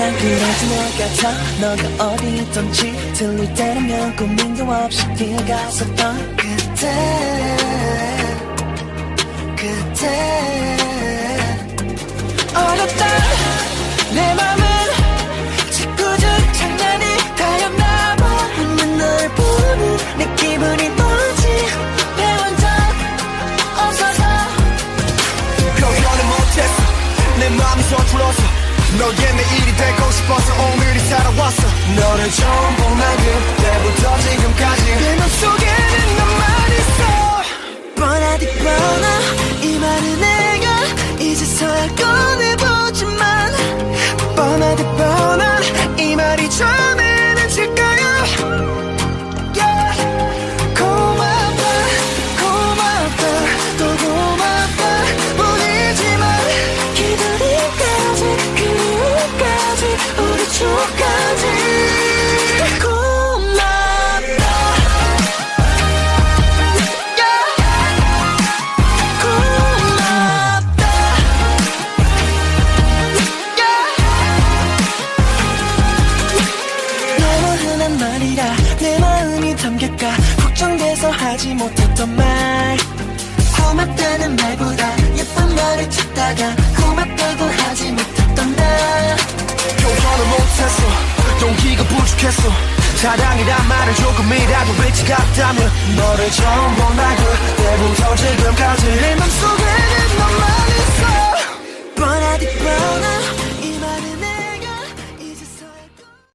난 그래도 너 같아. 너가 어디 있던지 들릴 때라면 고민도 없이 뛰어갔었던 그때 어렵다 내 맘은 짓궂은 장난이 다였나봐. 맨날 보는 내 기분이 뭐지 배운 적 없어서 표현을 못했어 내 맘이 서툴러서 너의 내일이 되고 싶어서 오늘이 살아왔어. 너를 처음 본 날 그때부터 지금까지 내 맘속에는 너만 있어. 뻔하디 뻔하 이 말은 내가 이제서야 꺼내보지만 뻔하디 뻔한 이 말이 전에는 질까요? 고맙다 고맙다 또 고맙다 뿐이지만 기다림까지 그리움까지 우리 추억까지 고맙다 고맙다 너무 흔한 말이라 내 마음이 담길까 걱정돼서 하지 못했던 말. 고맙다는 말보다 예쁜 말을 찾다가 고맙다고 하지 못했던 나. 표현을 못했어 용기가 부족했어. 사랑이란 말을 조금이라도 외치 같다면 너를 처음 본 날 그때부터 지금까지 내 맘속에는 너만 있어. 뻔하디 뻔한